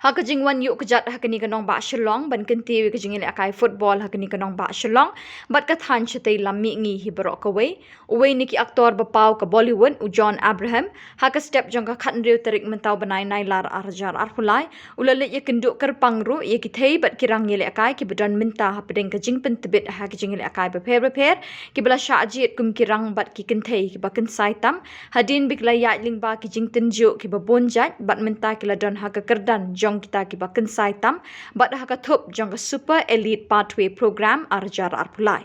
Hakajing wan yuk kejat hakani kanong ba Shillong ban kenti kajing Ialehkai football hakani kanong ba Shillong bat kathan chatei lammi ngi hibarok away uwe niki aktor bapau ka Bollywood u John Abraham haka step jong ka khan riu tarik mentau banai nai lar arjar arpulai ulale Iakynduh Kyrpang ru ki Thei bat kirang Ialehkai ki bedan minta hapdeng kajing pentebit hakajing Ialehkai beper ki bela syajit kum kirang bat ki kenthei ki baken saitam hadin biklaya lingba ki jing tenju ki babonjat bat minta ki ladon haka kerdan kita ki baken saitam bat haka thop jong super elite pathway program arjar arpulai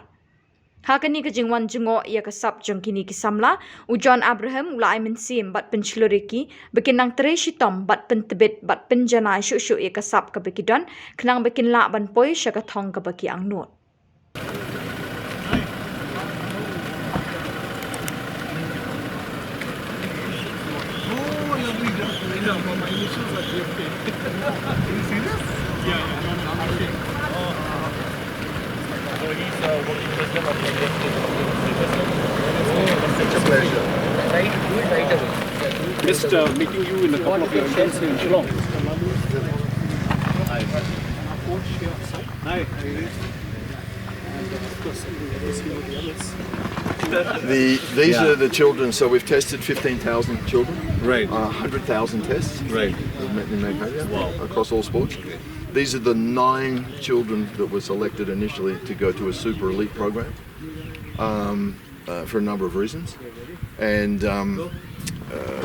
hakani ka jingwan jungo ya ka sap jong kini ki samla u John Abraham ulai mensim bat penchluriki bekinang tereshitom bat pentebit bat penjana shu ya ka sap ka bekidon kenang bekin la ban poi syaka thong ka baki angnot My initials are GFK. Are you serious? Yeah. So he's working president of the such a pleasure. Missed meeting you in a couple of your events in Shillong. Hi. Hi. These are the children. So we've tested 15,000 children. Right. 100,000 tests. Right. In Meghalaya. Wow. Across all sports. These are the 9 children that were selected initially to go to a super elite program for a number of reasons, and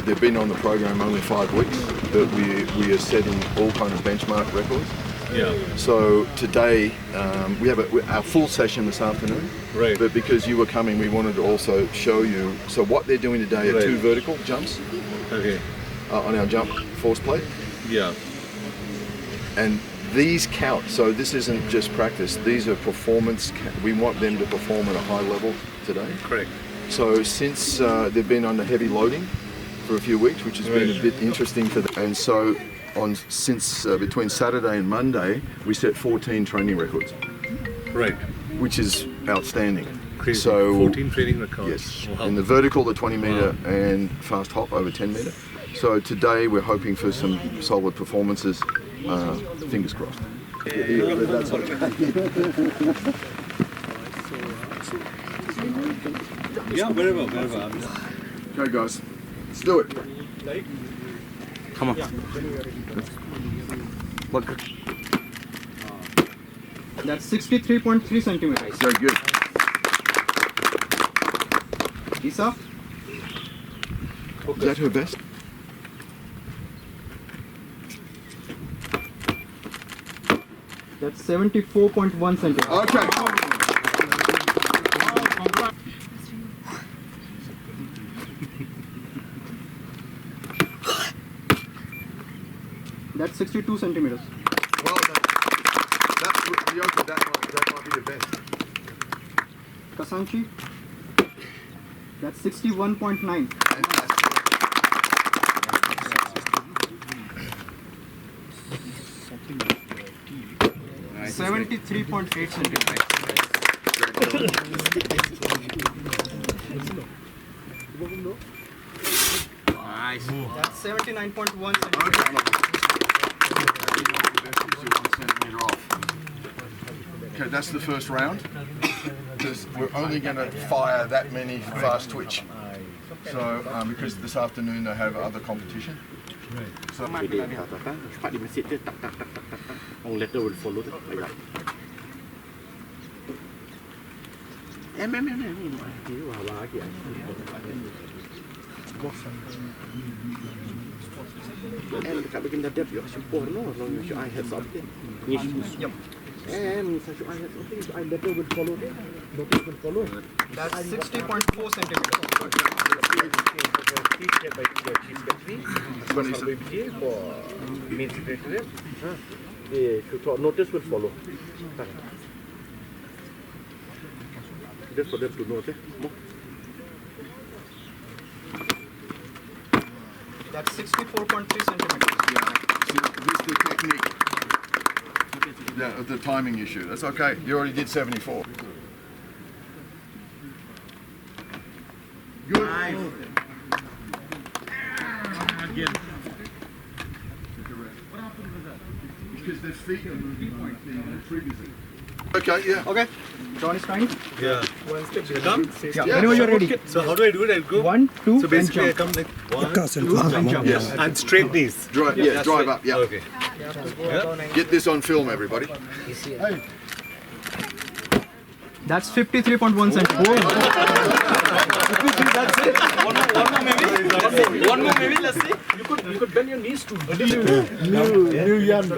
they've been on the program only 5 weeks, but we are setting all kind of benchmark records. Yeah. So today we have our full session this afternoon. Right. But because you were coming, we wanted to also show you. So what they're doing today are 2 vertical jumps. Okay. On our jump force plate. Yeah. And these count. So this isn't just practice. These are performance. We want them to perform at a high level today. Correct. So since they've been under heavy loading for a few weeks, which has been a bit interesting for them, and so since between Saturday and Monday, we set 14 training records. Right. Which is outstanding. Crazy. So 14 training records. Yes. Wow. In the vertical, the 20 meter and fast hop over 10 meter. So today we're hoping for some solid performances. Fingers crossed. That's okay. Yeah, very well. Okay, guys, let's do it. Come on. That's 63.3 centimeters. Very good. Isa? Is that her best? That's 74.1 centimeters. Okay. That's 62 centimeters. Well done. That might be the best. Kasanchi? That's 61.9. 73.8 centimeters. Nice. That's 79.1 centimeters. Okay, that's the first round. We're only going to fire that many fast twitch. So, because this afternoon they have other competition. So, letter will follow like that. Dekat bikin dadap you syukur no as long as your eye has something. Yep. And if your eye has something, your eye letter will follow it. Notice will follow. That's 60.4 centimeters. Notice will follow. Just for them to know, okay? That's 64.3 centimeters. this is the technique. The timing issue. That's okay. You already did 74. Good. Nice. Again. What happened with that? because their feet are moving like the triggers. Okay, yeah. Okay. John is trying. Yeah. Done? Yeah. Whenever you're ready. So how do I do it? I go. 1, 2, So and basically I jump. come like 1, 2, And jump. Yes. and straight knees. Drive, That's drive right. up, yeah. Okay. Get this on film, everybody. That's 53.1 centimeters. One more maybe, let's see. You could bend your knees too.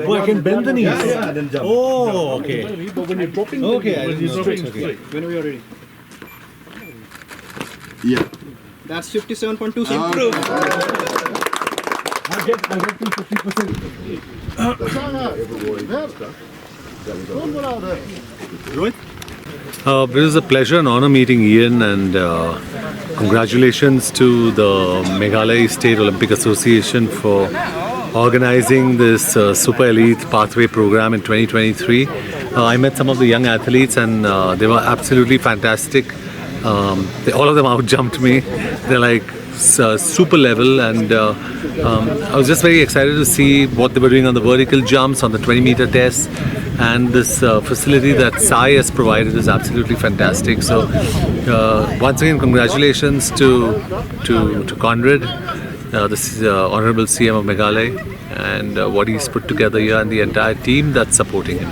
Oh, I can bend the knees. Yeah, then jump. Oh, okay. But when you're dropping, Okay, then I you're just straight. okay. Whenever you're ready. Yeah. That's 57.2 centimeters. I get to 50%. It was a pleasure and honor meeting Ian, and congratulations to the Meghalaya State Olympic Association for organizing this Super Elite Pathway program in 2023. I met some of the young athletes and they were absolutely fantastic. All of them out-jumped me. They're like super level, and I was just very excited to see what they were doing on the vertical jumps, on the 20-meter test, and this facility that Thei has provided is absolutely fantastic. So once again, congratulations to Conrad, the Honorable CM of Meghalaya, and what he's put together here, and the entire team that's supporting him.